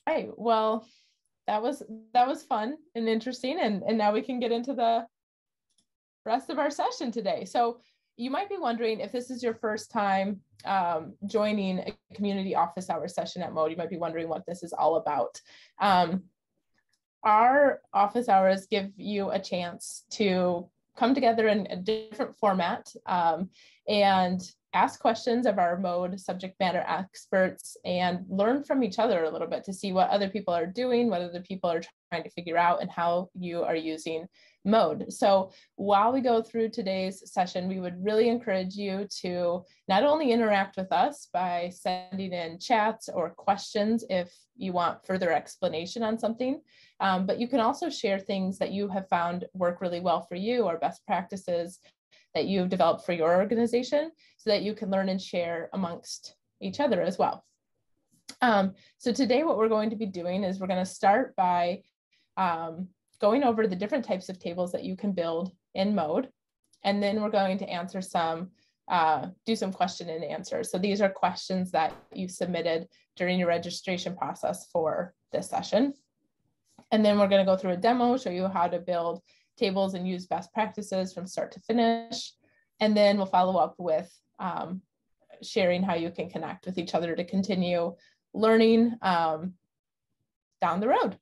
right, well, that was fun and interesting, and now we can get into the rest of our session today. So you might be wondering, if this is your first time joining a community office hours session at Mode, you might be wondering what this is all about. Our office hours give you a chance to come together in a different format and ask questions of our Mode subject matter experts and learn from each other a little bit to see what other people are doing, what other people are trying to figure out, and how you are using Mode. So while we go through today's session, we would really encourage you to not only interact with us by sending in chats or questions if you want further explanation on something, but you can also share things that you have found work really well for you, or best practices that you've developed for your organization, so that you can learn and share amongst each other as well. So today what we're going to be doing is we're going to start by going over the different types of tables that you can build in Mode. And then we're going to answer do some question and answer. So these are questions that you submitted during your registration process for this session. And then we're going to go through a demo, show you how to build tables and use best practices from start to finish. And then we'll follow up with sharing how you can connect with each other to continue learning down the road.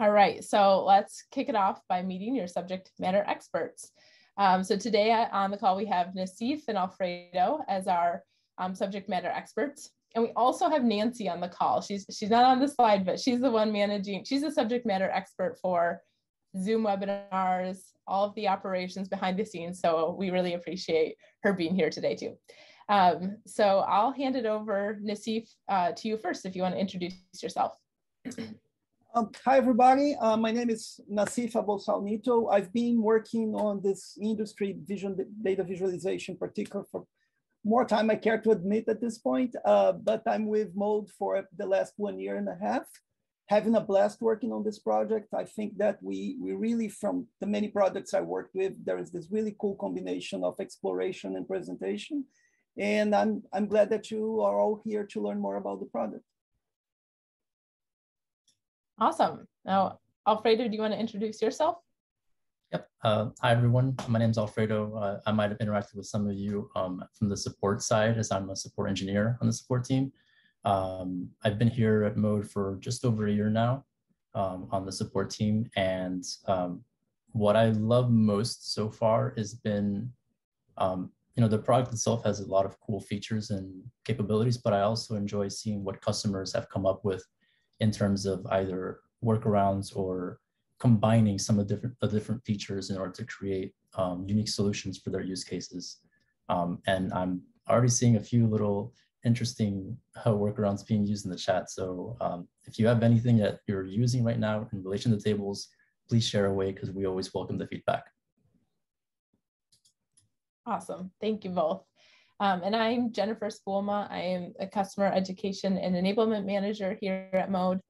All right, so let's kick it off by meeting your subject matter experts. So today on the call, we have Nassif and Alfredo as our subject matter experts. And we also have Nancy on the call. She's not on the slide, but she's the one managing. She's a subject matter expert for Zoom webinars, all of the operations behind the scenes. So we really appreciate her being here today too. So I'll hand it over, Nassif, to you first, if you want to introduce yourself. Hi, everybody. My name is Nassif Abou-Salnito. I've been working on this industry data visualization particular for more time I care to admit at this point, but I'm with Mode for the last 1.5 years, having a blast working on this project. I think that we really, from the many projects I worked with, there is this really cool combination of exploration and presentation. And I'm glad that you are all here to learn more about the project. Awesome. Now, Alfredo, do you want to introduce yourself? Yep. Hi, everyone. My name is Alfredo. I might have interacted with some of you from the support side, as I'm a support engineer on the support team. I've been here at Mode for just over 1 year now on the support team. And what I love most so far has been, the product itself has a lot of cool features and capabilities, but I also enjoy seeing what customers have come up with in terms of either workarounds or combining some of the different features in order to create unique solutions for their use cases. And I'm already seeing a few little interesting workarounds being used in the chat. So if you have anything that you're using right now in relation to tables, please share away, because we always welcome the feedback. Awesome. Thank you both. And I'm Jennifer Spoolma. I am a customer education and enablement manager here at Mode.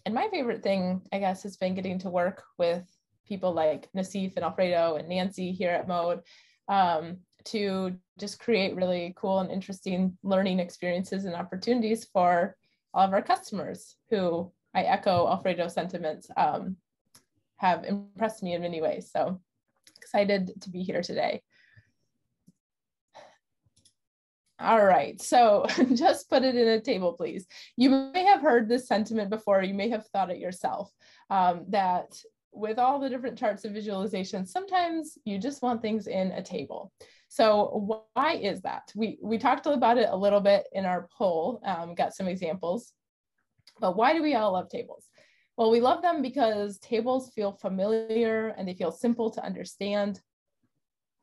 And my favorite thing, I guess, has been getting to work with people like Nassif and Alfredo and Nancy here at Mode to just create really cool and interesting learning experiences and opportunities for all of our customers, who, I echo Alfredo's sentiments, have impressed me in many ways. So excited to be here today. All right, so just put it in a table, please. You may have heard this sentiment before, you may have thought it yourself, that with all the different charts and visualizations, sometimes you just want things in a table. So why is that? We talked about it a little bit in our poll, got some examples, but why do we all love tables? Well, we love them because tables feel familiar and they feel simple to understand.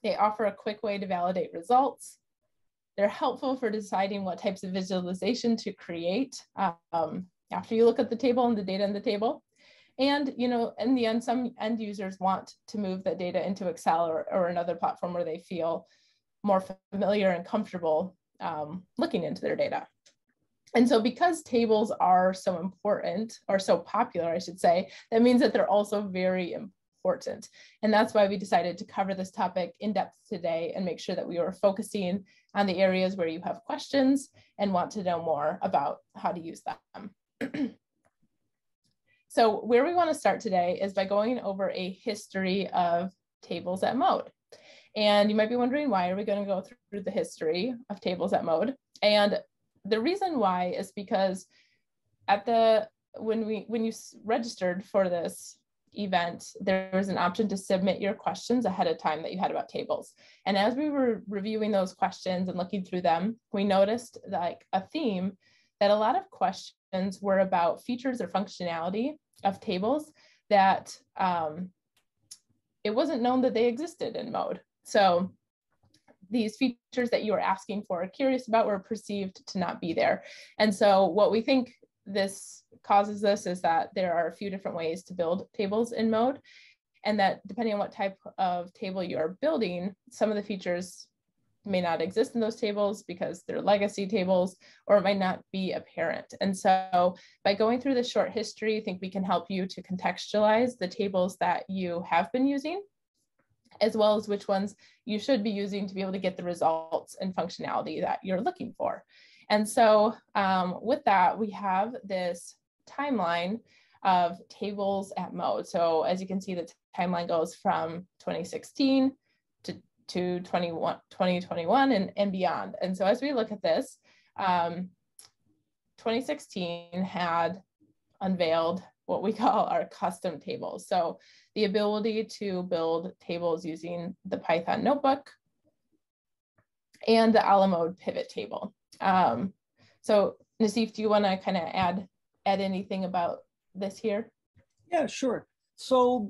They offer a quick way to validate results. They're helpful for deciding what types of visualization to create after you look at the table and the data in the table. And, in the end, some end users want to move that data into Excel or another platform where they feel more familiar and comfortable looking into their data. And so because tables are so important, or so popular, I should say, that means that they're also very important. And that's why we decided to cover this topic in depth today and make sure that we were focusing on the areas where you have questions and want to know more about how to use them. So where we want to start today is by going over a history of tables at Mode. And you might be wondering, why are we going to go through the history of tables at Mode? And the reason why is because when you registered for this event, there was an option to submit your questions ahead of time that you had about tables. And as we were reviewing those questions and looking through them, we noticed like a theme that a lot of questions were about features or functionality of tables that it wasn't known that they existed in Mode. So these features that you were asking for or curious about were perceived to not be there. And so what we think this causes this is that there are a few different ways to build tables in Mode, and that depending on what type of table you're building, some of the features may not exist in those tables because they're legacy tables, or it might not be apparent. And so by going through this short history, I think we can help you to contextualize the tables that you have been using, as well as which ones you should be using to be able to get the results and functionality that you're looking for. And so with that, we have this timeline of tables at Mode. So as you can see, the timeline goes from 2016 to 2021 and beyond. And so as we look at this, 2016 had unveiled what we call our custom tables. So the ability to build tables using the Python notebook and the a la Mode pivot table. So Nassif, do you want to kind of add anything about this here? Yeah, sure. So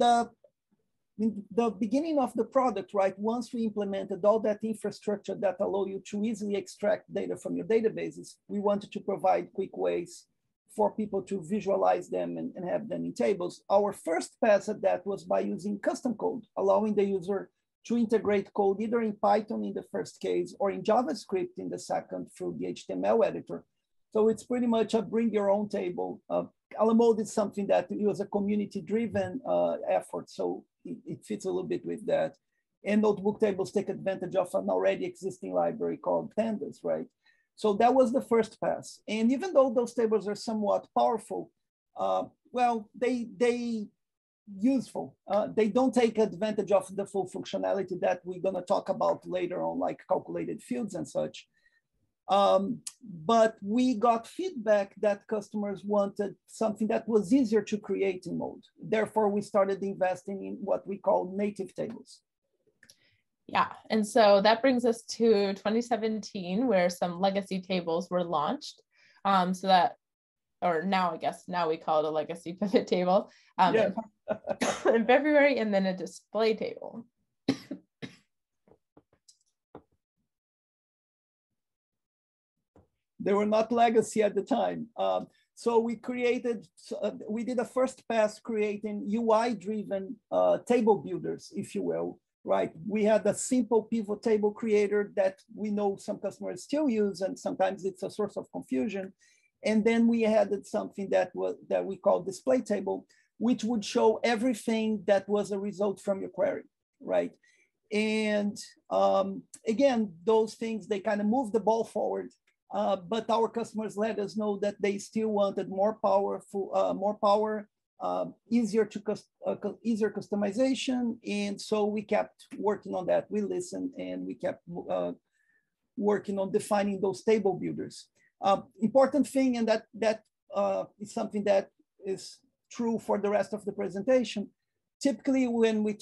in the beginning of the product, right, once we implemented all that infrastructure that allow you to easily extract data from your databases, we wanted to provide quick ways for people to visualize them and have them in tables. Our first pass at that was by using custom code, allowing the user to integrate code either in Python in the first case or in JavaScript in the second through the HTML editor. So it's pretty much a bring your own table. A la Mode is something that it was a community-driven effort, so it fits a little bit with that. And notebook tables take advantage of an already existing library called pandas, right? So that was the first pass. And even though those tables are somewhat powerful, well, they useful. They don't take advantage of the full functionality that we're gonna talk about later on, like calculated fields and such. But we got feedback that customers wanted something that was easier to create in Mode. Therefore, we started investing in what we call native tables. Yeah, and so that brings us to 2017, where some legacy tables were launched. So that, or now I guess now we call it a legacy pivot table Yeah. in February, and then a display table. They were not legacy at the time. So we did a first pass creating UI-driven table builders, if you will, right? We had a simple pivot table creator that we know some customers still use, and sometimes it's a source of confusion. And then we added something that we call display table, which would show everything that was a result from your query, right? And again, those things, they kind of move the ball forward. But our customers let us know that they still wanted more power, easier customization, and so we kept working on that. We listened and we kept working on defining those table builders. Important thing, and that is something that is true for the rest of the presentation. Typically, when we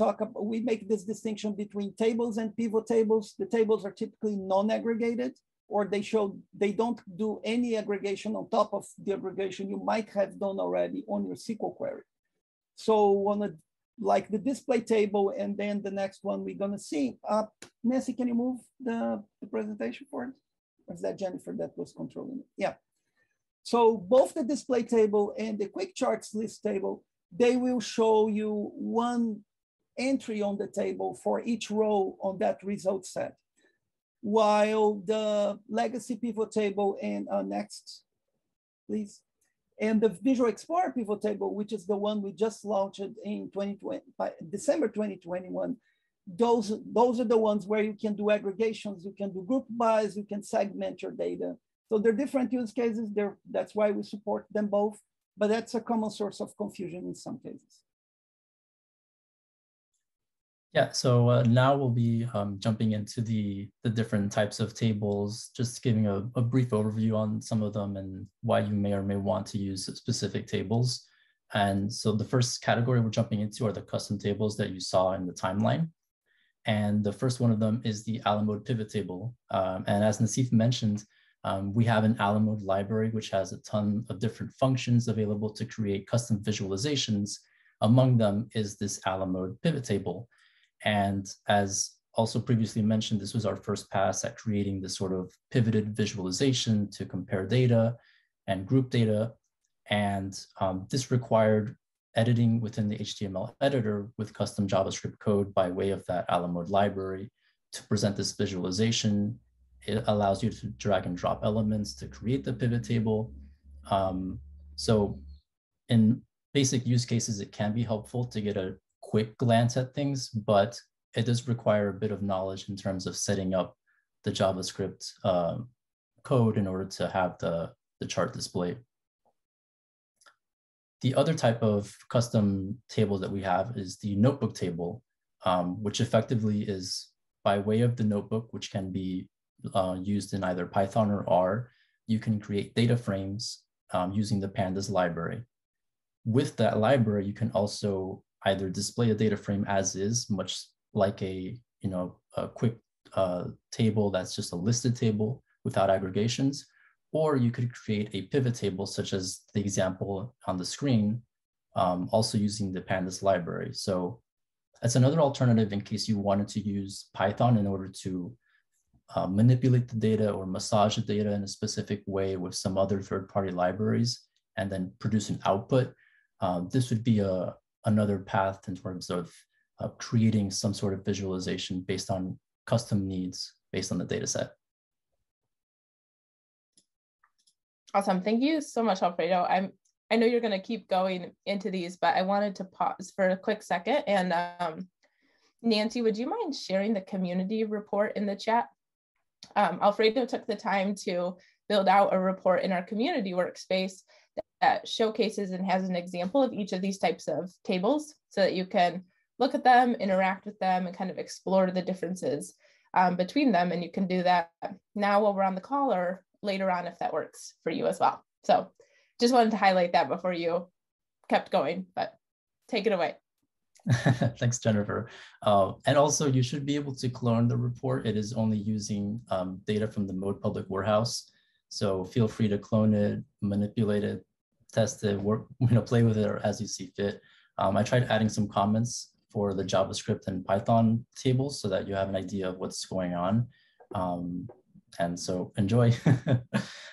make this distinction between tables and pivot tables. The tables are typically non-aggregated, or they don't do any aggregation on top of the aggregation you might have done already on your SQL query. So like the display table, and then the next one we're gonna see. Nancy, can you move the presentation for it? Or is that Jennifer that was controlling it? Yeah. So both the display table and the quick charts list table, they will show you one entry on the table for each row on that result set. While the legacy pivot table and next, please. And the Visual Explorer pivot table, which is the one we just launched in 2020, by December 2021, those are the ones where you can do aggregations, you can do group bys, you can segment your data. So they're different use cases. That's why we support them both, but that's a common source of confusion in some cases. Yeah, so now we'll be jumping into the different types of tables, just giving a brief overview on some of them and why you may or may want to use specific tables. And so the first category we're jumping into are the custom tables that you saw in the timeline. And the first one of them is the Alamode pivot table. And as Nassif mentioned, we have an Alamode library, which has a ton of different functions available to create custom visualizations. Among them is this Alamode pivot table. And as also previously mentioned, this was our first pass at creating this sort of pivoted visualization to compare data and group data. And this required editing within the HTML editor with custom JavaScript code by way of that Alamode library to present this visualization. It allows you to drag and drop elements to create the pivot table. So in basic use cases, it can be helpful to get a quick glance at things, but it does require a bit of knowledge in terms of setting up the JavaScript code in order to have the chart displayed. The other type of custom table that we have is the notebook table, which effectively is by way of the notebook, which can be used in either Python or R. You can create data frames using the pandas library. With that library, you can also either display a data frame as is, much like a quick table that's just a listed table without aggregations, or you could create a pivot table, such as the example on the screen, also using the pandas library. So that's another alternative in case you wanted to use Python in order to manipulate the data or massage the data in a specific way with some other third-party libraries and then produce an output. This would be another path in terms of creating some sort of visualization based on custom needs based on the data set. Awesome. Thank you so much, Alfredo. I know you're going to keep going into these, but I wanted to pause for a quick second. And Nancy, would you mind sharing the community report in the chat? Alfredo took the time to build out a report in our community workspace that showcases and has an example of each of these types of tables so that you can look at them, interact with them, and kind of explore the differences between them. And you can do that now while we're on the call or later on if that works for you as well. So just wanted to highlight that before you kept going, but take it away. Thanks, Jennifer. And also you should be able to clone the report. It is only using data from the Mode public warehouse. So feel free to clone it, manipulate it, test it, work, play with it or as you see fit. I tried adding some comments for the JavaScript and Python tables so that you have an idea of what's going on. And so enjoy.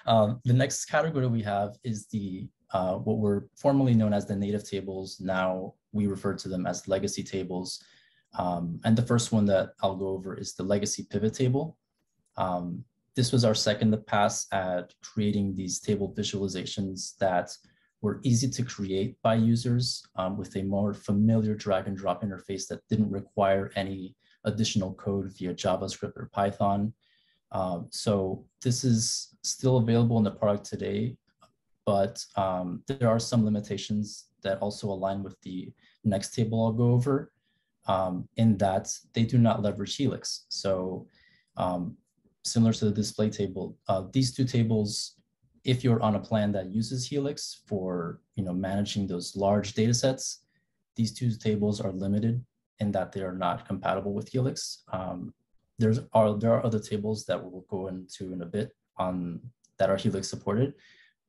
The next category we have is the what were formerly known as the native tables. Now we refer to them as legacy tables. And the first one that I'll go over is the legacy pivot table. This was our second pass at creating these table visualizations that were easy to create by users with a more familiar drag and drop interface that didn't require any additional code via JavaScript or Python. So this is still available in the product today, but there are some limitations that also align with the next table I'll go over, in that they do not leverage Helix. So similar to the display table, these two tables, if you're on a plan that uses Helix for managing those large data sets, these two tables are limited in that they are not compatible with Helix. There are other tables that we'll go into in a bit that are Helix supported,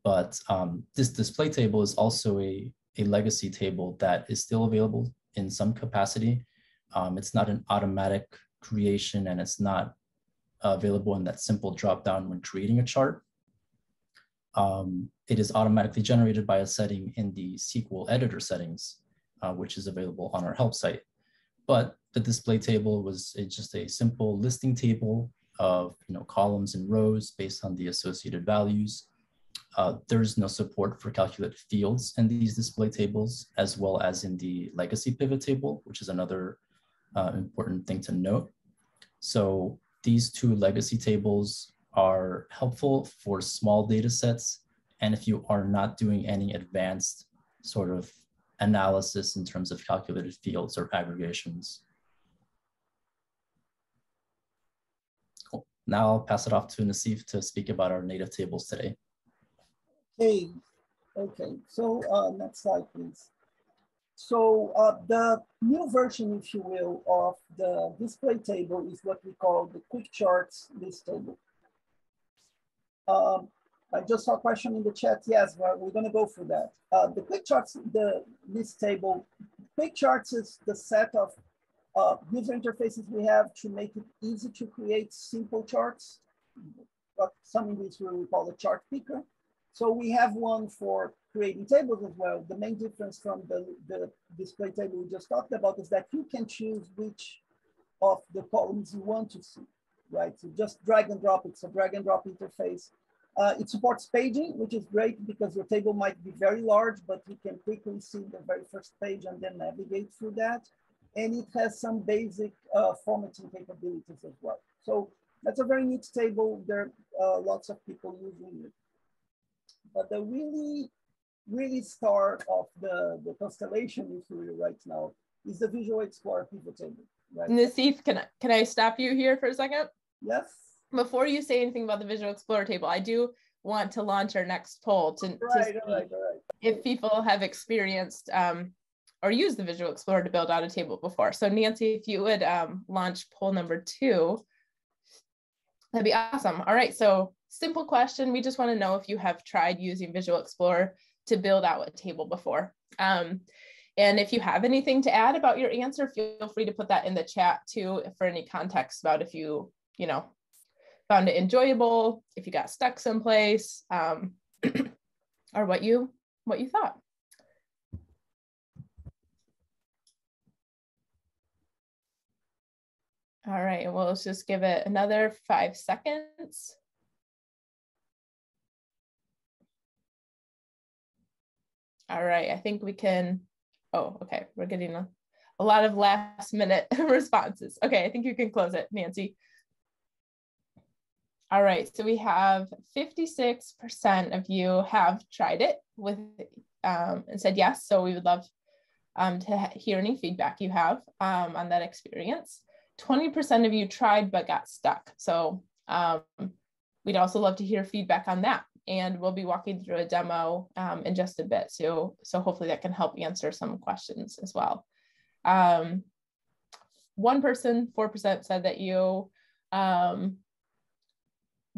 but this display table is also a legacy table that is still available in some capacity. It's not an automatic creation and it's not available in that simple drop down when creating a chart. It is automatically generated by a setting in the SQL editor settings, which is available on our help site. But the display table was just a simple listing table of columns and rows based on the associated values. there's no support for calculated fields in these display tables, as well as in the legacy pivot table, which is another important thing to note. So these two legacy tables are helpful for small data sets, and if you are not doing any advanced sort of analysis in terms of calculated fields or aggregations. Cool. Now I'll pass it off to Nassif to speak about our native tables today. Okay. So next slide, please. So the new version, if you will, of the display table is what we call the quick charts list table. I just saw a question in the chat. Yes, we're going to go through that. The quick charts, the list table, quick charts is the set of user interfaces we have to make it easy to create simple charts. But some English we call a chart picker. So we have one for creating tables as well. The main difference from the display table we just talked about is that you can choose which of the columns you want to see, right? So just drag and drop. It's a drag and drop interface. It supports paging, which is great because your table might be very large, but you can quickly see the very first page and then navigate through that. And it has some basic formatting capabilities as well. So that's a very neat table. There are lots of people using it. But the really star of the constellation, if you will, right now, is the Visual Explorer pivot table. Right? Nassif, can I stop you here for a second? Yes. Before you say anything about the Visual Explorer table, I do want to launch our next poll to see if people have experienced or used the Visual Explorer to build out a table before. So Nancy, if you would launch poll number 2, that'd be awesome. All right, so simple question. We just want to know if you have tried using Visual Explorer to build out a table before. And if you have anything to add about your answer, feel free to put that in the chat too, for any context about if you found it enjoyable, if you got stuck someplace, or what you thought. All right, well, let's just give it another 5 seconds. All right, I think we can, oh, okay, we're getting a lot of last minute responses. Okay, I think you can close it, Nancy. All right, so we have 56% of you have tried it with and said yes, so we would love to hear any feedback you have on that experience. 20% of you tried but got stuck. So we'd also love to hear feedback on that. And we'll be walking through a demo in just a bit. So hopefully that can help answer some questions as well. 1%, 4% said that you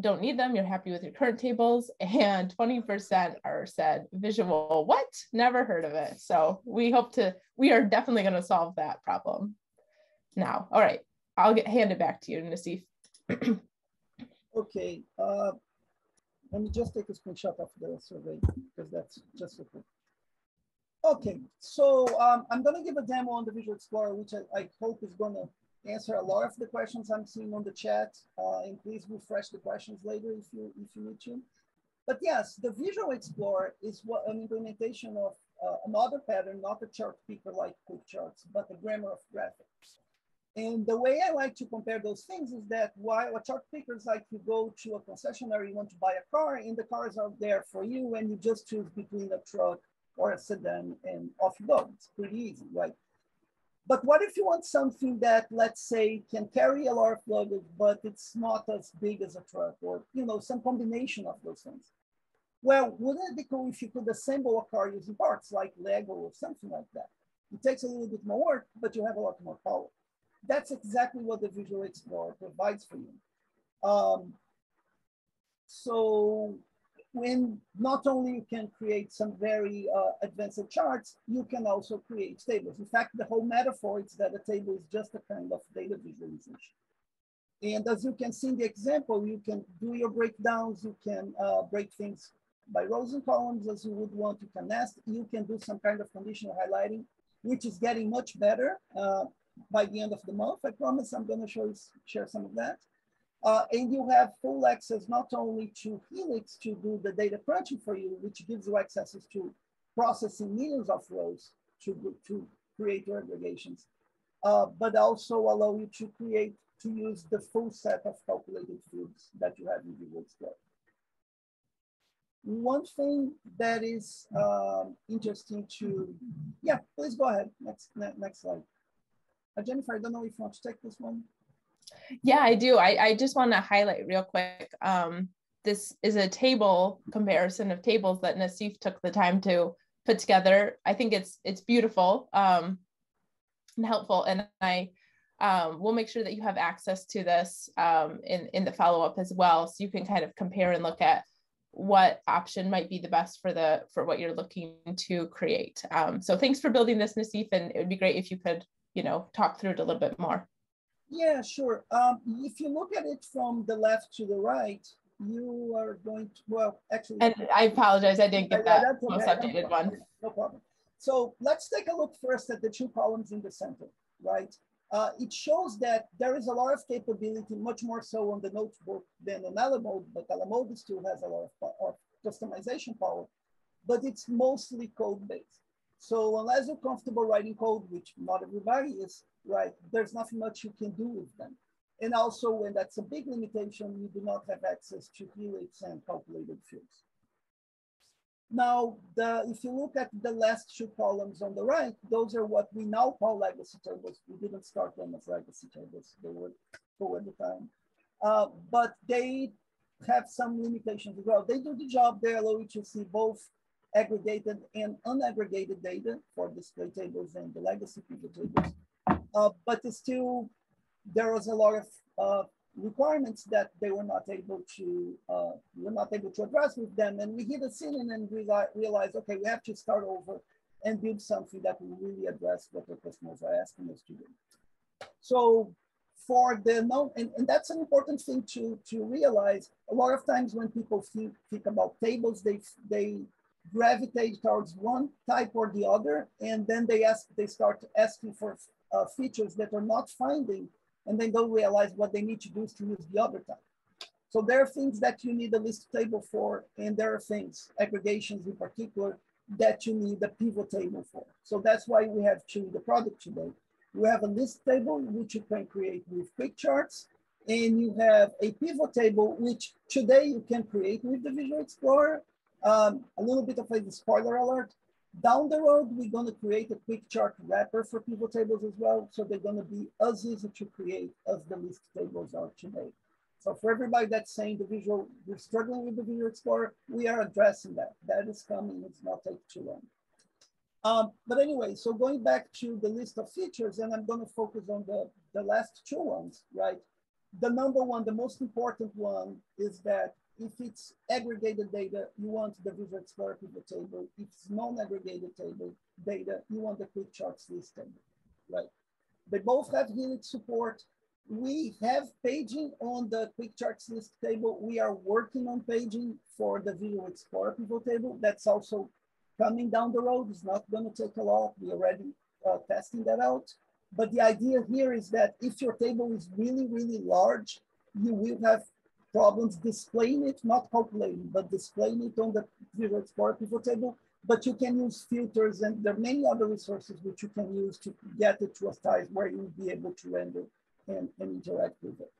don't need them, you're happy with your current tables, and 20% are said visual, what? Never heard of it. So we are definitely going to solve that problem now. All right, I'll hand it back to you, Nassif. Okay, let me just take a screenshot of the survey because that's just a quick. Okay, so I'm going to give a demo on the Visual Explorer, which I hope is going to answer a lot of the questions I'm seeing on the chat. And please refresh the questions later if you need to. But yes, the Visual Explorer is an implementation of another pattern, not a chart picker like quick charts, but the grammar of graphics. And the way I like to compare those things is that while a chart picker is like you go to a concessionaire, you want to buy a car, and the cars are there for you, and you just choose between a truck or a sedan, and off you go. It's pretty easy, right? But what if you want something that, let's say, can carry a lot of luggage, but it's not as big as a truck, or some combination of those things? Well, wouldn't it be cool if you could assemble a car using parts like Lego or something like that? It takes a little bit more work, but you have a lot more power. That's exactly what the Visual Explorer provides for you. So when not only you can create some very advanced charts, you can also create tables. In fact, the whole metaphor is that a table is just a kind of data visualization. And as you can see in the example, you can do your breakdowns, you can break things by rows and columns as you would want. You can nest, you can do some kind of conditional highlighting, which is getting much better by the end of the month. I promise I'm going to share some of that. And you have full access not only to Helix to do the data crunching for you, which gives you access to processing millions of rows to create your aggregations, but also allow you to use the full set of calculated fields that you have in Visual Explorer. One thing that is interesting to, yeah, please go ahead. Next slide. Jennifer, I don't know if you want to take this one. Yeah, I do. I just want to highlight real quick. This is a table comparison of tables that Nassif took the time to put together. I think it's beautiful and helpful, and I will make sure that you have access to this in the follow-up as well, so you can kind of compare and look at what option might be the best for what you're looking to create. So thanks for building this, Nassif, and it would be great if you could, talk through it a little bit more. Yeah, sure. If you look at it from the left to the right, you are going to, well, actually. And I apologize, I didn't get that most updated one. No problem. So let's take a look first at the two columns in the center, right? It shows that there is a lot of capability, much more so on the notebook than on Alamode, but Alamode still has a lot of customization power, but it's mostly code-based. So unless you're comfortable writing code, which not everybody is, right, there's nothing much you can do with them. And also, when that's a big limitation, you do not have access to Helix and calculated fields. Now, if you look at the last two columns on the right, those are what we now call legacy tables. We didn't start them as legacy tables. They were at the time. But they have some limitations as well. They do the job. They allow you to see both aggregated and unaggregated data for display tables and the legacy pivot tables. But still, there was a lot of requirements that they were not able to address with them. And we hit a ceiling and realized, okay, we have to start over and build something that will really address what the customers are asking us to do. So for the and that's an important thing to realize. A lot of times when people think about tables, they gravitate towards one type or the other, and then they start asking for features that are not finding, and they don't realize what they need to do is to use the other type. So there are things that you need a list table for, and there are things, aggregations in particular, that you need a pivot table for. So that's why we have two in the product today. You have a list table, which you can create with quick charts, and you have a pivot table, which today you can create with the Visual Explorer. A little bit of a spoiler alert. Down the road, we're going to create a quick chart wrapper for pivot tables as well. So they're going to be as easy to create as the list tables are today. So for everybody that's saying we're struggling with the Visual Explorer, we are addressing that. That is coming. It's not taking too long. But anyway, so going back to the list of features, and I'm going to focus on the last two ones, right? The number one, the most important one is that if it's aggregated data, you want the Visual Explorer pivot table. If it's non-aggregated data, you want the quick charts list table, right? They both have Helix support. We have paging on the quick charts list table. We are working on paging for the Visual Explorer pivot table. That's also coming down the road. It's not going to take a lot. We're already testing that out. But the idea here is that if your table is really, really large, you will have problems displaying it, not calculating, but displaying it on the Visual Explorer pivot table. But you can use filters, and there are many other resources which you can use to get it to a size where you'll be able to render and interact with it.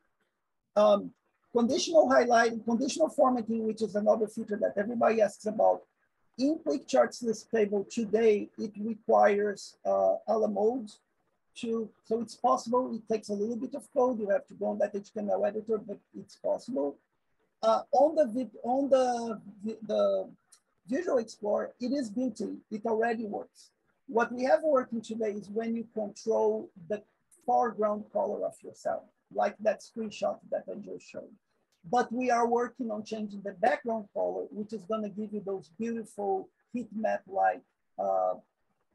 Conditional formatting, which is another feature that everybody asks about. In quick charts list table today, it requires Alamode so it's possible. It takes a little bit of code. You have to go on that HTML editor, but it's possible. On the Visual Explorer, it is built in. It already works. What we have working today is when you control the foreground color of your cell, like that screenshot that I just showed. But we are working on changing the background color, which is going to give you those beautiful heat map-like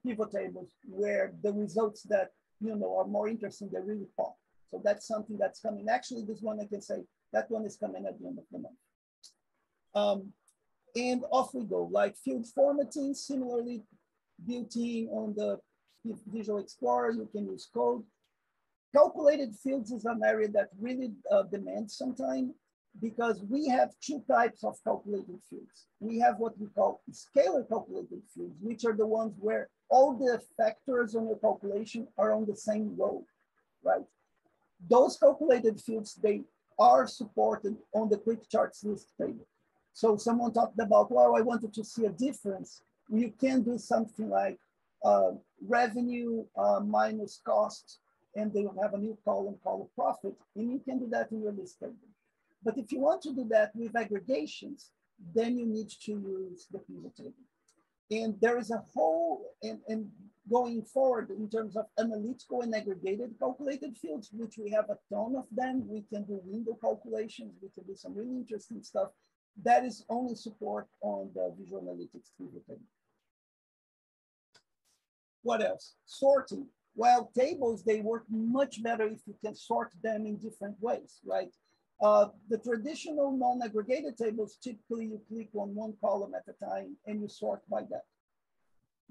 pivot tables where the results that are more interesting, they really pop. So that's something that's coming. Actually, this one I can say that one is coming at the end of the month. And off we go. Like field formatting, similarly built in on the Visual Explorer, you can use code. calculated fields is an area that really demands some time because we have two types of calculated fields. We have what we call scalar calculated fields, which are the ones where all the factors on your calculation are on the same row, right? Those calculated fields, they are supported on the quick charts list table. So someone talked about, well, I wanted to see a difference. You can do something like revenue minus cost, and they will have a new column called profit, and you can do that in your list table. But if you want to do that with aggregations, then you need to use the pivot table. And there is a whole, and going forward in terms of analytical and aggregated calculated fields, which we have a ton of them. We can do window calculations. We can do some really interesting stuff. That is only support on the Visual Analytics pivot table. What else? Sorting. Well, tables, they work much better if you can sort them in different ways, right? The traditional non-aggregated tables, typically you click on one column at a time and you sort by that.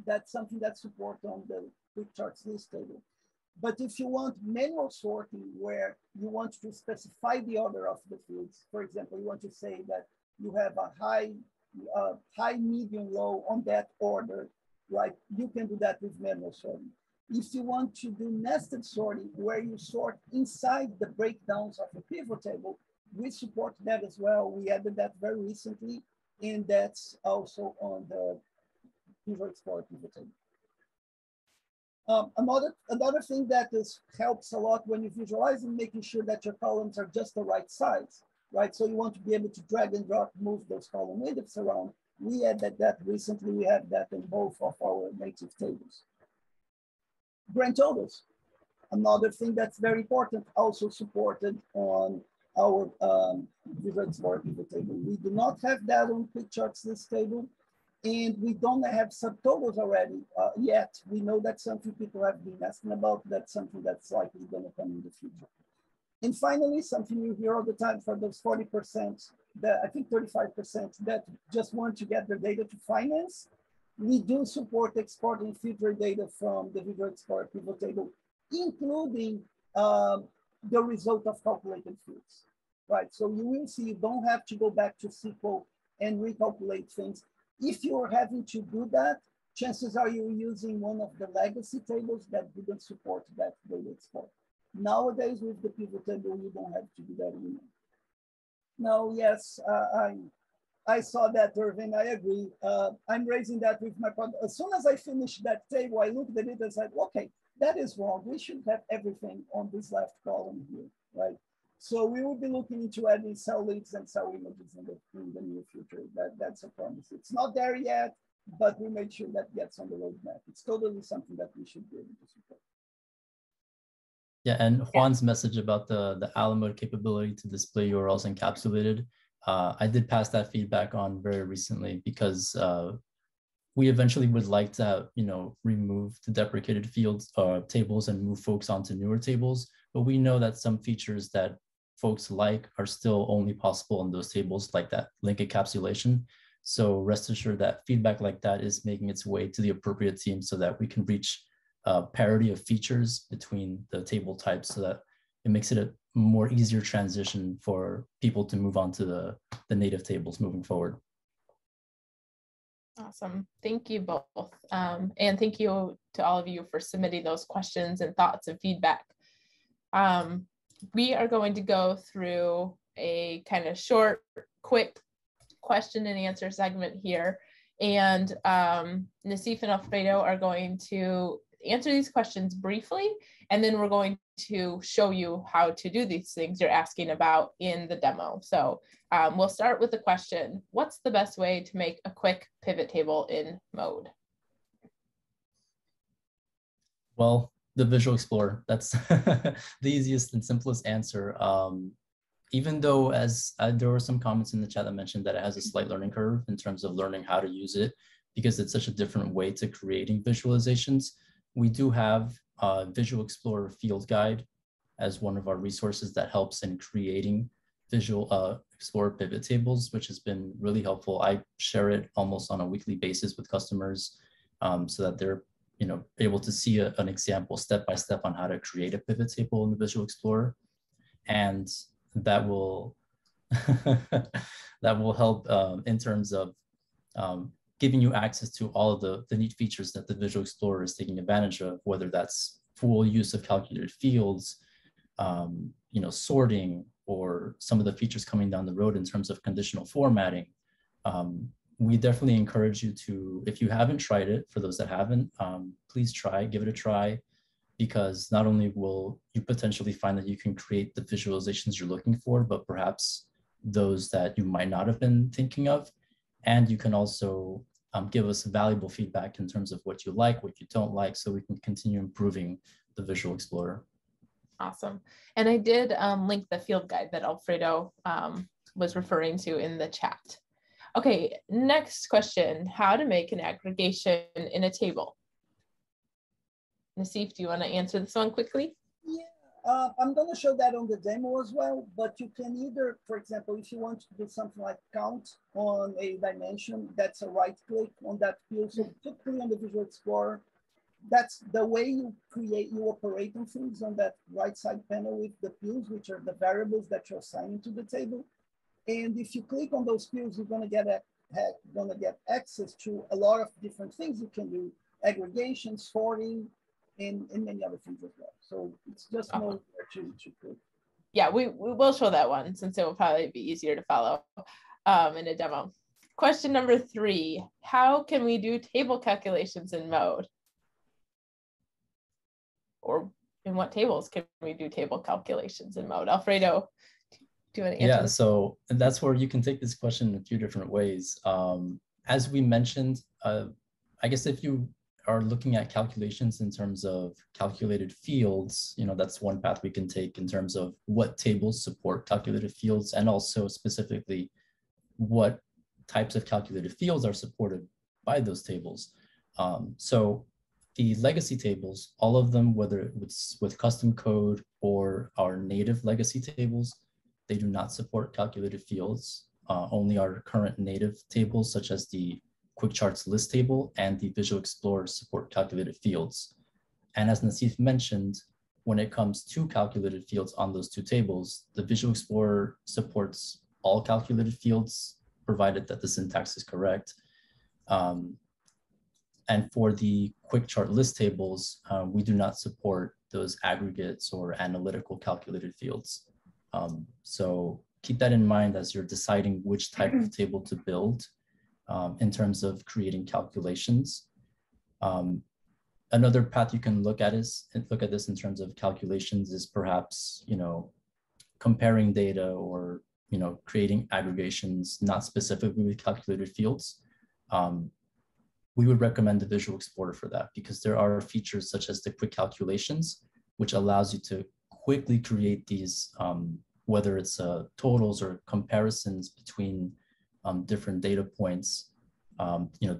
That's something that's supported on the quick charts list table. But if you want manual sorting where you want to specify the order of the fields, for example, you want to say that you have a high, medium, low on that order, right? You can do that with manual sorting. If you want to do nested sorting, where you sort inside the breakdowns of a pivot table, we support that as well. We added that very recently, and that's also on the Visual Explorer pivot table. Another thing that helps a lot when you visualize and making sure that your columns are just the right size, right? So you want to be able to drag and drop, move those column widths around. We added that recently. We have that in both of our native tables. Grand totals, another thing that's very important, also supported on our Visual Explorer pivot table. We do not have that on quick charts list table, and we don't have subtotals already yet. We know that's something people have been asking about. That's something that's likely going to come in the future. And finally, something you hear all the time for those 40%, I think 35% that just want to get their data to finance. We do support exporting filter data from the Visual Explorer pivot table, including the result of calculated fields, right? So you will see you don't have to go back to SQL and recalculate things. If you're having to do that, chances are you're using one of the legacy tables that didn't support that data export. Nowadays, with the pivot table, you don't have to do that anymore. Now, yes, I saw that, Irving, I agree. I'm raising that with my partner. As soon as I finished that table, I looked at it and said, okay, that is wrong. We should have everything on this left column here, right? So we will be looking into adding cell links and cell images in the near future. That's a promise. It's not there yet, but we made sure that gets on the roadmap. It's totally something that we should be able to support. Yeah, and Juan's message about the Alamo capability to display URLs encapsulated, I did pass that feedback on very recently because we eventually would like to, remove the deprecated fields tables and move folks onto newer tables. But we know that some features that folks like are still only possible in those tables, like that link encapsulation. So rest assured that feedback like that is making its way to the appropriate team so that we can reach parity of features between the table types so that it makes it a more easier transition for people to move on to the native tables moving forward. Awesome. Thank you both. And thank you to all of you for submitting those questions and thoughts and feedback. We are going to go through a kind of short, quick question and answer segment here. And Nassif and Alfredo are going to answer these questions briefly, and then we're going to show you how to do these things you're asking about in the demo. So we'll start with the question, what's the best way to make a quick pivot table in Mode? Well, the Visual Explorer, that's the easiest and simplest answer. Even though there were some comments in the chat that mentioned that it has a slight learning curve in terms of learning how to use it because it's such a different way to creating visualizations. We do have a Visual Explorer field guide as one of our resources that helps in creating Visual Explorer pivot tables, which has been really helpful. I share it almost on a weekly basis with customers so that they're able to see an example step by step on how to create a pivot table in the Visual Explorer. And that will that will help in terms of giving you access to all of the neat features that the Visual Explorer is taking advantage of, whether that's full use of calculated fields, sorting, or some of the features coming down the road in terms of conditional formatting. We definitely encourage you to, if you haven't tried it, for those that haven't, please give it a try, because not only will you potentially find that you can create the visualizations you're looking for, but perhaps those that you might not have been thinking of. And you can also give us valuable feedback in terms of what you like, what you don't like, so we can continue improving the Visual Explorer. Awesome. And I did link the field guide that Alfredo was referring to in the chat. Okay, next question, how to make an aggregation in a table. Nassif, do you want to answer this one quickly? Yeah, I'm going to show that on the demo as well, but you can either, for example, if you want to do something like count on a dimension, that's a right click on that field. So typically on the Visual Explorer, that's the way you operate on things on that right side panel with the fields, which are the variables that you're assigning to the table. And if you click on those fields, you're going to get access to a lot of different things you can do, aggregation, sorting, and many other things as well. So it's just know where to click. Yeah, we will show that one, since it will probably be easier to follow in a demo. Question number 3, how can we do table calculations in Mode? Or in what tables can we do table calculations in Mode? Alfredo, do you want to answer? Yeah, so that's where you can take this question in a few different ways. As we mentioned, I guess if you are looking at calculations in terms of calculated fields, that's one path we can take in terms of what tables support calculated fields, and also specifically what types of calculated fields are supported by those tables. So the legacy tables, all of them, whether it's with custom code or our native legacy tables, they do not support calculated fields. Only our current native tables, such as the Quick Charts list table and the Visual Explorer, support calculated fields. And as Nassif mentioned, when it comes to calculated fields on those two tables, the Visual Explorer supports all calculated fields, provided that the syntax is correct. And for the Quick Chart list tables, we do not support those aggregates or analytical calculated fields. So keep that in mind as you're deciding which type of table to build in terms of creating calculations. Another path you can look at this in terms of calculations is perhaps, comparing data, or, creating aggregations not specifically with calculated fields. We would recommend the Visual Explorer for that, because there are features such as the quick calculations, which allows you to quickly create these, whether it's totals or comparisons between different data points,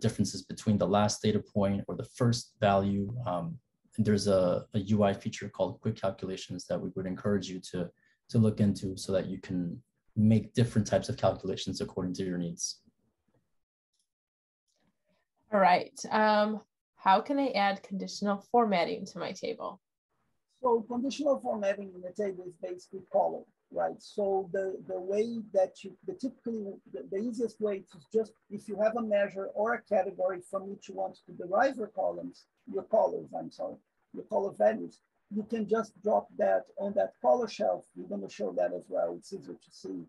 differences between the last data point or the first value. And there's a UI feature called quick calculations that we would encourage you to look into, so that you can make different types of calculations according to your needs. All right. How can I add conditional formatting to my table? So conditional formatting in the table is basically color, right? So the way that the easiest way to just, if you have a measure or a category from which you want to derive your colors, your color values, you can just drop that on that color shelf. We're going to show that as well. It's easier to see.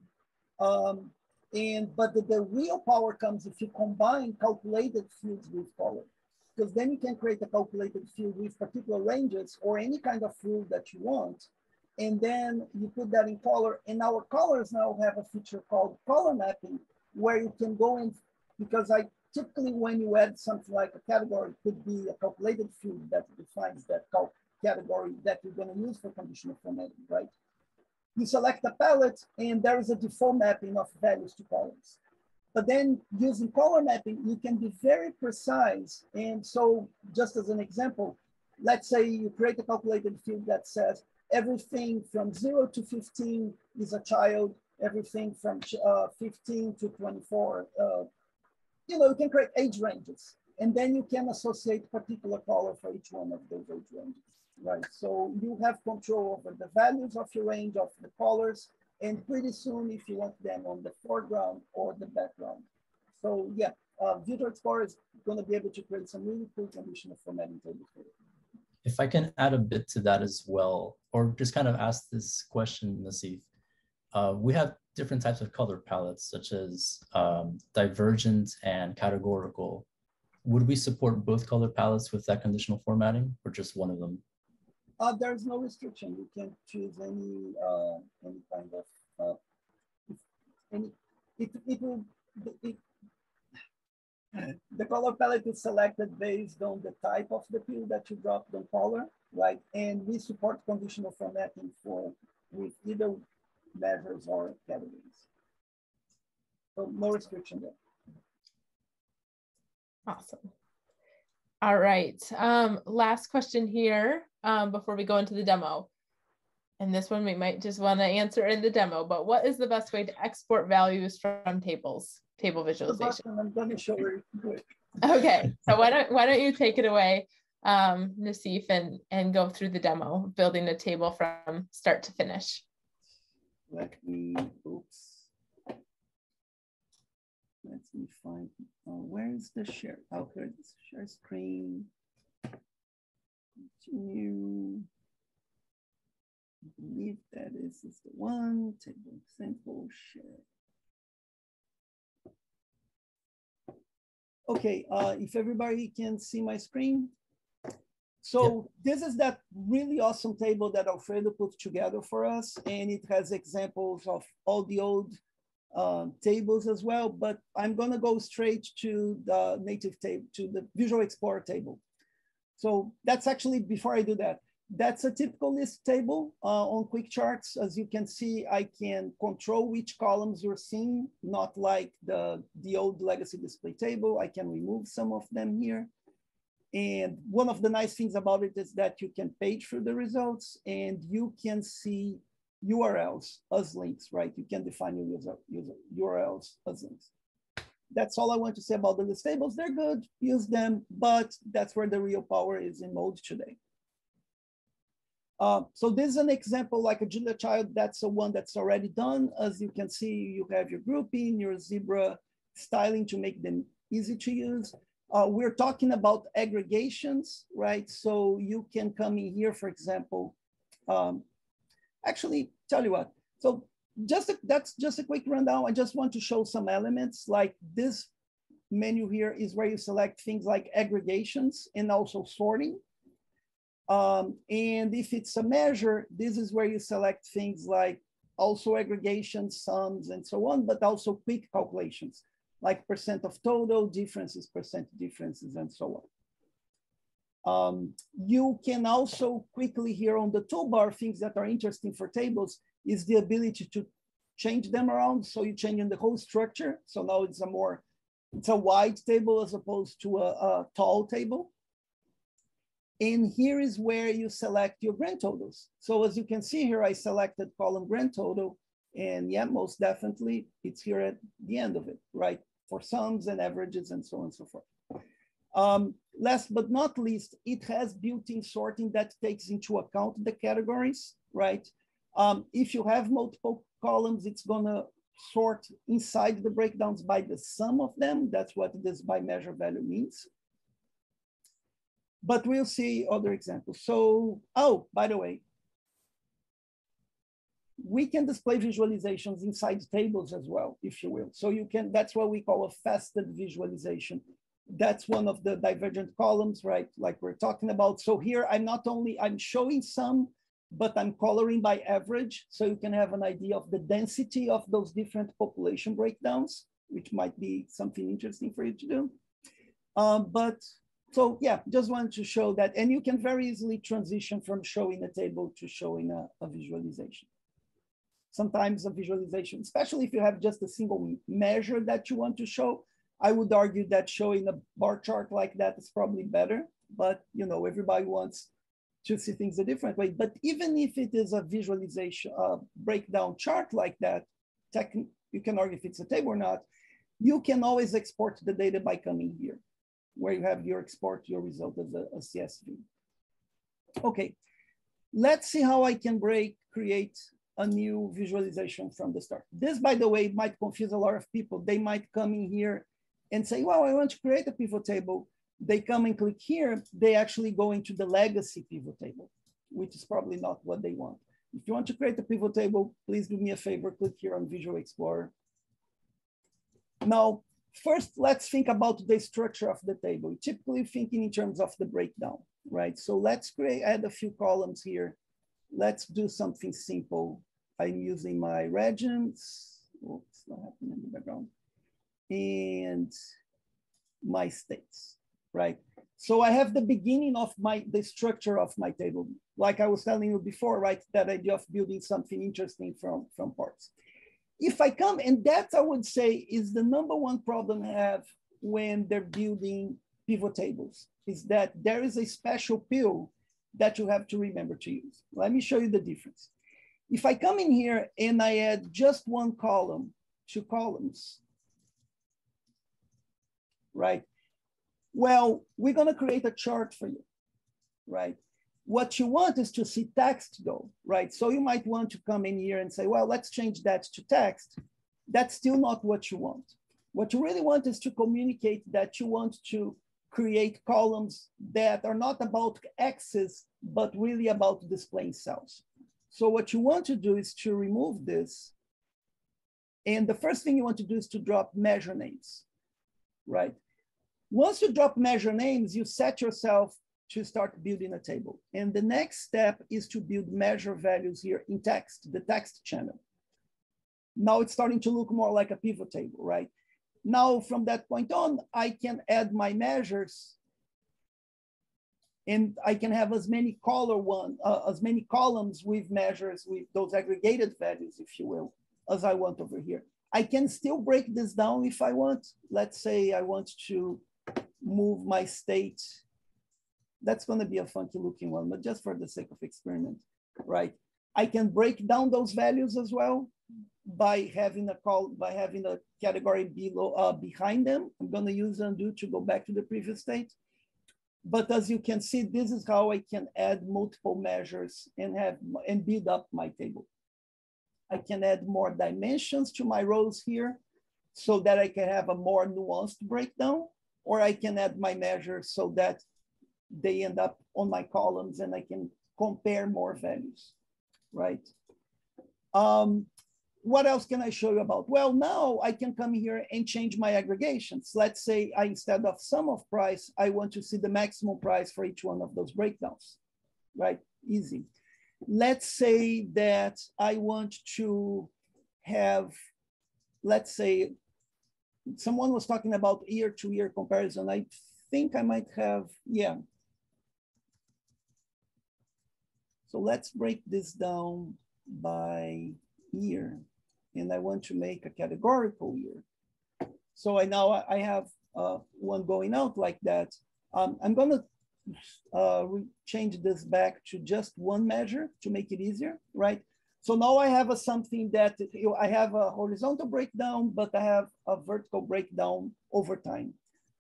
But the real power comes if you combine calculated fields with color, because then you can create a calculated field with particular ranges or any kind of field that you want. And then you put that in color, and our colors now have a feature called color mapping, where you can go in, because typically when you add something like a category, it could be a calculated field that defines that category that you're going to use for conditional formatting, right? You select the palette, and there is a default mapping of values to colors. But then using color mapping, you can be very precise. And so just as an example, let's say you create a calculated field that says everything from 0 to 15 is a child, everything from 15 to 24. You can create age ranges. And then you can associate particular color for each one of those age ranges, right? So you have control over the values of your range of the colors, and pretty soon if you want them on the foreground or the background. So yeah, Visual Explorer is going to be able to create some really cool conditional formatting tables for you. If I can add a bit to that as well, or just kind of ask this question, Nassif. We have different types of color palettes, such as divergent and categorical. Would we support both color palettes with that conditional formatting, or just one of them? There's no restriction. You can choose any kind of the color palette is selected based on the type of the field that you dropped on color, right? And we support conditional formatting with either measures or categories. So no restriction there. Awesome. All right. Last question here before we go into the demo. And this one we might just want to answer in the demo, but what is the best way to export values from tables, table visualization? I'm going to show you quick. Okay, so why don't you take it away, Nassif, and go through the demo, building a table from start to finish. Let me find, where is the share? Oh, here it is, share screen. Continue. I believe that is the one, table example, share. Okay, if everybody can see my screen. So this is that really awesome table that Alfredo put together for us, and it has examples of all the old tables as well, but I'm gonna go straight to the native table, to the Visual Explorer table. So that's actually, before I do that, that's a typical list table on quick charts. As you can see, I can control which columns you're seeing, not like the old legacy display table. I can remove some of them here. And one of the nice things about it is that you can page through the results and you can see URLs as links, right? You can define your user URLs as links. That's all I want to say about the list tables. They're good, use them, but that's where the real power is in Mode today. So this is an example like a Julia Child. That's the one that's already done. As you can see, you have your grouping, your zebra styling to make them easy to use. We're talking about aggregations, right? So you can come in here, for example. Actually, tell you what. So that's just a quick rundown. I just want to show some elements like this menu here is where you select things like aggregations and also sorting. And if it's a measure, this is where you select things like also aggregations, sums, and so on, but also quick calculations, like percent of total, differences, percent differences, and so on. You can also quickly here on the toolbar, things that are interesting for tables is the ability to change them around. So you change in the whole structure. So now it's a wide table as opposed to a tall table. And here is where you select your grand totals. So as you can see here, I selected column grand total. And yeah, most definitely it's here at the end of it, right? For sums and averages and so on and so forth. Last but not least, it has built-in sorting that takes into account the categories, right? If you have multiple columns, it's gonna sort inside the breakdowns by the sum of them. That's what this by measure value means. But we'll see other examples. So, oh, by the way, we can display visualizations inside tables as well, if you will. So you can, that's what we call a faceted visualization. That's one of the divergent columns, right? Like we're talking about. So here I'm showing some, but I'm coloring by average. So you can have an idea of the density of those different population breakdowns, which might be something interesting for you to do. So yeah, just wanted to show that. And you can very easily transition from showing a table to showing a visualization. Sometimes a visualization, especially if you have just a single measure that you want to show, I would argue that showing a bar chart like that is probably better, but you know, everybody wants to see things a different way. But even if it is a visualization, breakdown chart like that, you can argue if it's a table or not, you can always export the data by coming here. where you have your export your result as a CSV. Okay, let's see how I can create a new visualization from the start. This, by the way, might confuse a lot of people. They might come in here and say, well, I want to create a pivot table. They come and click here. They actually go into the legacy pivot table, which is probably not what they want. If you want to create a pivot table, please do me a favor, click here on Visual Explorer. Now, first, let's think about the structure of the table. Typically thinking in terms of the breakdown, right? So let's add a few columns here. Let's do something simple. I'm using my regions. Oh, it's not happening in the background. And my states, right? So I have the beginning of the structure of my table. Like I was telling you before, right? That idea of building something interesting from parts. If I come, and that I would say is the #1 problem I have when they're building pivot tables, is that there is a special pill that you have to remember to use. Let me show you the difference. If I come in here and I add just one column, 2 columns, right? Well, we're gonna create a chart for you, right? What you want is to see text go, right? So you might want to come in here and say, well, let's change that to text. That's still not what you want. What you really want is to communicate that you want to create columns that are not about X's, but really about displaying cells. So what you want to do is to remove this. And the first thing you want to do is to drop measure names, right? Once you drop measure names, you set yourself to start building a table. And the next step is to build measure values here in text, the text channel. Now it's starting to look more like a pivot table, right? Now, from that point on, I can add my measures and I can have as many as many columns with measures with those aggregated values, if you will, as I want over here. I can still break this down if I want. Let's say I want to move my state. That's going to be a funky looking one, but just for the sake of experiment, right? I can break down those values as well by having a category below behind them. I'm going to use undo to go back to the previous state. But as you can see, this is how I can add multiple measures and build up my table. I can add more dimensions to my rows here so that I can have a more nuanced breakdown, or I can add my measures so that they end up on my columns and I can compare more values, right? What else can I show you about? Well, now I can come here and change my aggregations. Let's say instead of sum of price, I want to see the maximum price for each one of those breakdowns, right? Easy. Let's say that I want to have, let's say, someone was talking about year-to-year comparison. I think I might have, yeah. So let's break this down by year. And I want to make a categorical year. So I have one going out like that. I'm going to change this back to just one measure to make it easier, right? So now I have something that I have a horizontal breakdown, but I have a vertical breakdown over time.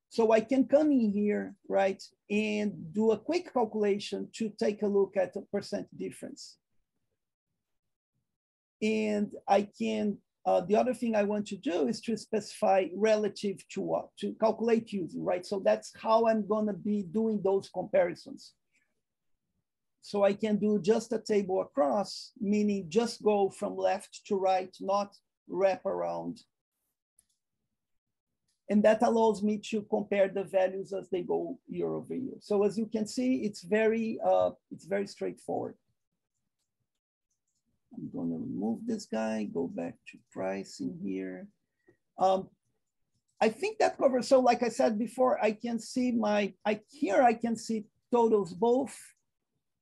So I can come in here, right, and do a quick calculation to take a look at the percent difference. And I can, the other thing I want to do is to specify relative to what, to calculate using, right? So that's how I'm gonna be doing those comparisons. So I can do just a table across, meaning just go from left to right, not wrap around. And that allows me to compare the values as they go year over year. So as you can see, it's very straightforward. I'm going to remove this guy, go back to pricing here. I think that covers, so like I said before, I can see here I can see totals both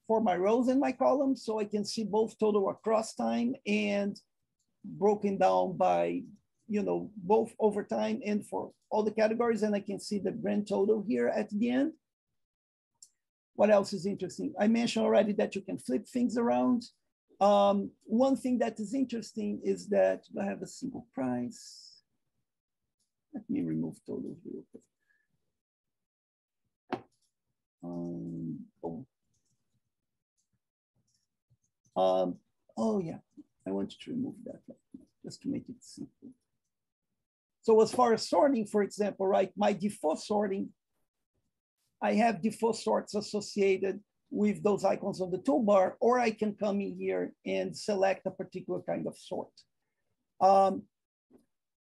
for my rows and my columns. So I can see both total across time and broken down by, both over time and for all the categories. And I can see the grand total here at the end. What else is interesting? I mentioned already that you can flip things around. One thing that is interesting is that I have a single price. Let me remove totals real quick. Oh yeah, I want to remove that just to make it simple. So as far as sorting, for example, right, my default sorting, I have default sorts associated with those icons on the toolbar, or I can come in here and select a particular kind of sort.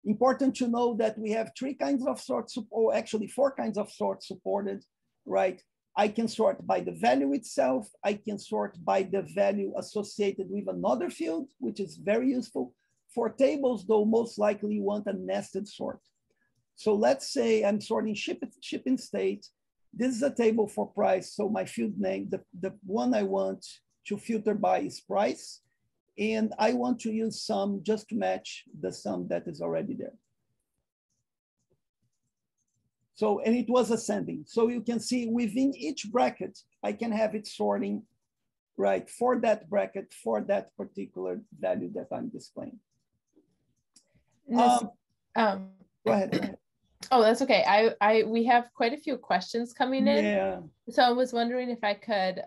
Important to know that we have 3 kinds of sorts, or actually 4 kinds of sorts supported, right? I can sort by the value itself. I can sort by the value associated with another field, which is very useful. For tables, though, most likely you want a nested sort. So let's say I'm sorting shipping state. This is a table for price. So my field name, the one I want to filter by is price. And I want to use sum just to match the sum that is already there. So, and it was ascending. So you can see within each bracket, I can have it sorting, right, for that bracket, for that particular value that I'm displaying. Go ahead. Oh, that's okay. We have quite a few questions coming in. Yeah. So I was wondering if I could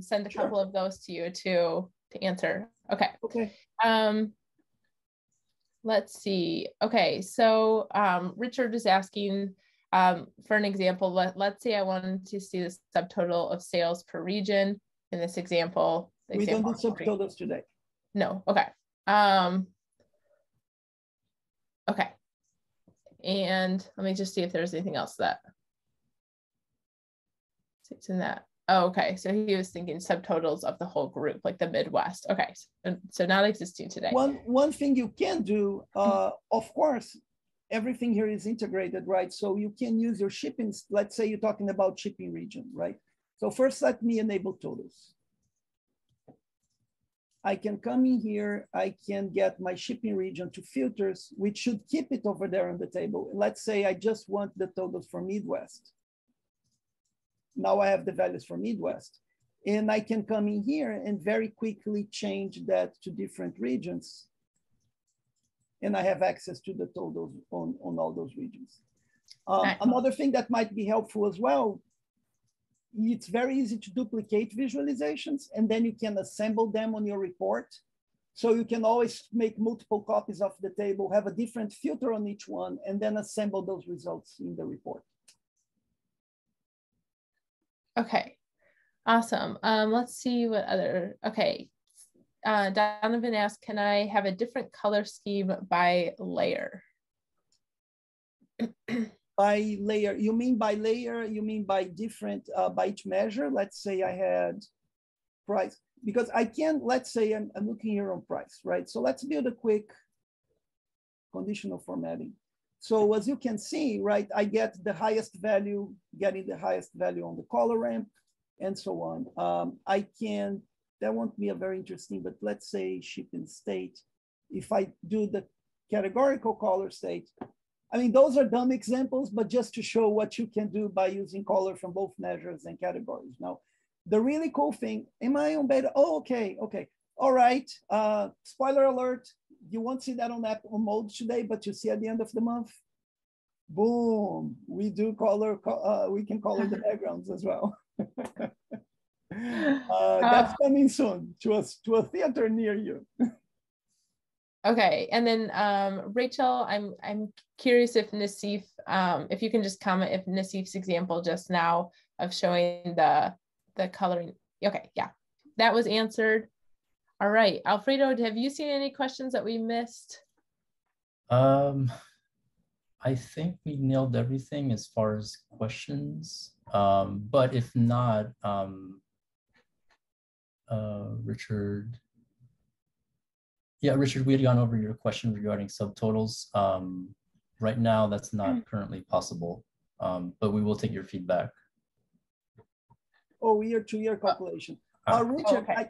send a couple of those to you to answer. Okay. Okay. Let's see. Okay, so Richard is asking for an example. Let's say I wanted to see the subtotal of sales per region in this example. We don't do subtotals today. No. Okay. Okay. And let me just see if there's anything else that it's in that. Oh, okay. So he was thinking subtotals of the whole group, like the Midwest. Okay. So not existing today. One thing you can do, of course, everything here is integrated, right? So you can use your shipping. Let's say you're talking about shipping region, right? So first, let me enable totals. I can come in here. I can get my shipping region to filters, which should keep it over there on the table. Let's say I just want the totals for Midwest. Now I have the values for Midwest. And I can come in here and very quickly change that to different regions. And I have access to the totals on all those regions. Another thing that might be helpful as well, it's very easy to duplicate visualizations, and then you can assemble them on your report. So you can always make multiple copies of the table, have a different filter on each one, and then assemble those results in the report. Okay, awesome. Let's see what other, okay. Donovan asked, can I have a different color scheme by layer? By layer, you mean by layer, you mean by different, by each measure? Let's say I had price, because I can, let's say I'm looking here on price, right? So let's build a quick conditional formatting. So as you can see, right, I get the highest value, getting the highest value on the color ramp and so on. I can, that won't be a very interesting, but let's say shipping state. If I do the categorical color state, I mean, those are dumb examples, but just to show what you can do by using color from both measures and categories. Now, the really cool thing, am I on beta? Oh, okay, okay. All right, spoiler alert, you won't see that on mode today, but you see at the end of the month, boom, we do color, we can color the backgrounds as well. That's coming soon to a theater near you. Okay, and then Rachel, I'm curious if Nassif, if you can just comment if Nassif's example just now of showing the coloring. Okay, yeah, that was answered. All right, Alfredo, have you seen any questions that we missed? I think we nailed everything as far as questions, but if not, Richard. Yeah, Richard, we had gone over your question regarding subtotals. Right now, that's not currently possible, but we will take your feedback. Oh, year-to-year calculation. Richard, okay.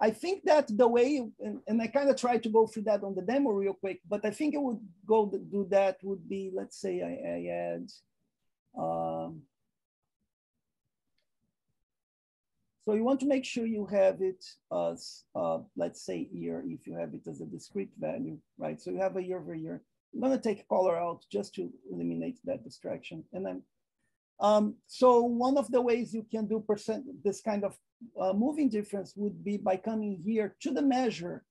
I think that the way, and I kind of tried to go through that on the demo real quick, but I think it would go do that would be, let's say I add, so you want to make sure you have it as, let's say year, if you have it as a discrete value, right? So you have a year over year. I'm going to take color out just to eliminate that distraction. And then So one of the ways you can do this kind of moving difference would be by coming here to the measure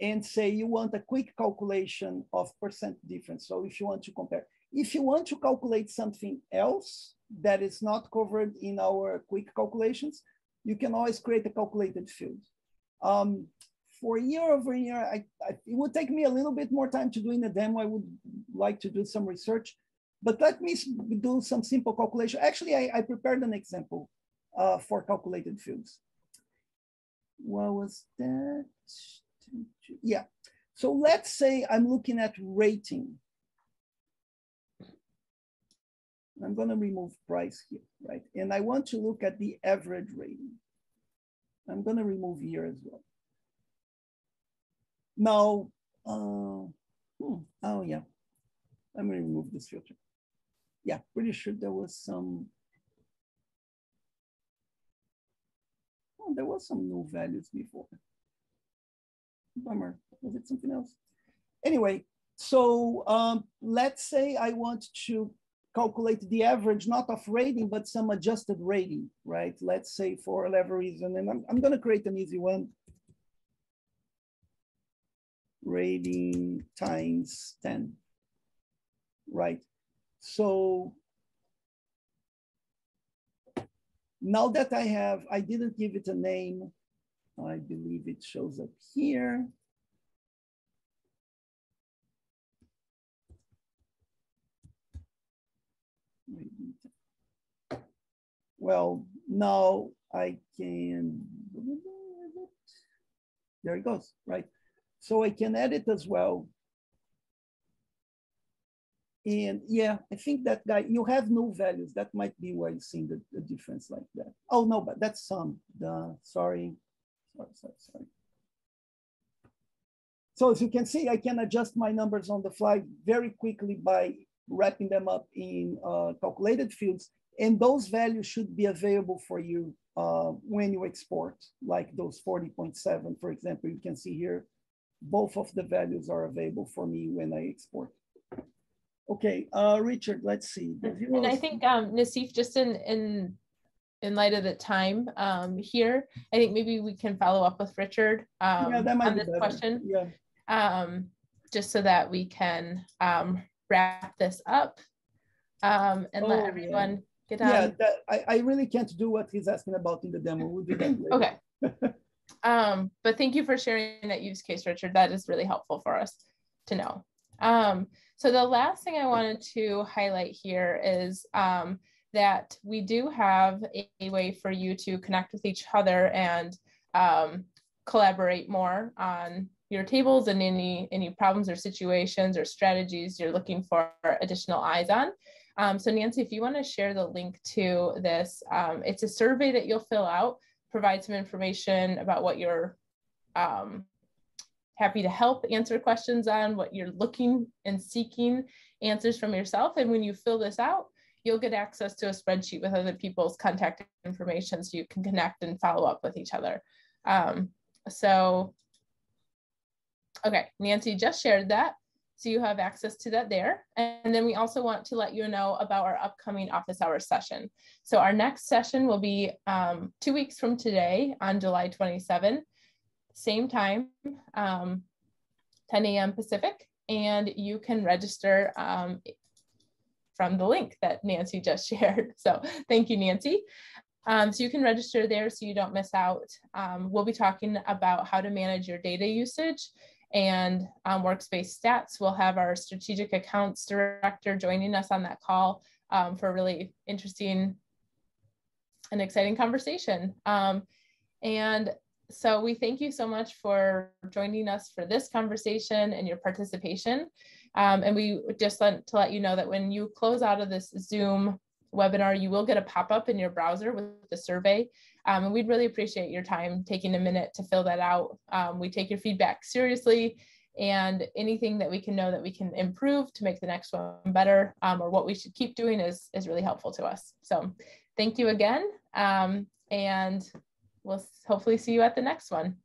and say you want a quick calculation of percent difference. So if you want to compare, if you want to calculate something else that is not covered in our quick calculations, you can always create a calculated field. For year over year, it would take me a little bit more time to do in the demo. I would like to do some research, but let me do some simple calculation. Actually, I prepared an example for calculated fields. What was that? Yeah. So let's say I'm looking at rating. I'm going to remove price here, right? And I want to look at the average rating. I'm going to remove year as well. Now, oh yeah, I'm going to remove this filter. Yeah, pretty sure there was some. Oh, there was some null values before. Bummer. Was it something else? Anyway, so let's say I want to calculate the average, not of rating, but some adjusted rating, right? Let's say for whatever reason, and I'm going to create an easy one. Rating times 10, right? So now that I didn't give it a name. I believe it shows up here. Well, now I can, there it goes, right? So I can edit as well. And yeah, I think that guy, you have null values. That might be why you're seeing the difference like that. Oh no, but that's some, sorry. So as you can see, I can adjust my numbers on the fly very quickly by wrapping them up in calculated fields. And those values should be available for you when you export, like those 40.7, for example. You can see here, both of the values are available for me when I export. Okay, Richard, let's see. And I think Nassif, just in light of the time here, I think maybe we can follow up with Richard yeah, that might on be this better. question. Yeah. Just so that we can wrap this up and let everyone get on. Yeah, I really can't do what he's asking about in the demo. We'll do that later. Okay. But thank you for sharing that use case, Richard. That is really helpful for us to know. So the last thing I wanted to highlight here is that we do have a way for you to connect with each other and collaborate more on your tables and any problems or situations or strategies you're looking for additional eyes on. So Nancy, if you want to share the link to this, it's a survey that you'll fill out, provide some information about what you're happy to help answer questions on, what you're looking and seeking answers from yourself. And when you fill this out, you'll get access to a spreadsheet with other people's contact information so you can connect and follow up with each other. Okay, Nancy just shared that. So you have access to that there. And then we also want to let you know about our upcoming office hours session. So our next session will be 2 weeks from today on July 27. Same time, 10 a.m. Pacific, and you can register from the link that Nancy just shared. So thank you, Nancy. So you can register there so you don't miss out. We'll be talking about how to manage your data usage and workspace stats. We'll have our strategic accounts director joining us on that call for a really interesting and exciting conversation. And so we thank you so much for joining us for this conversation and your participation. And we just want to let you know that when you close out of this Zoom webinar, you will get a pop-up in your browser with the survey. And we'd really appreciate your time taking a minute to fill that out. We take your feedback seriously, and anything that we can know that we can improve to make the next one better, or what we should keep doing is really helpful to us. So thank you again. And we'll hopefully see you at the next one.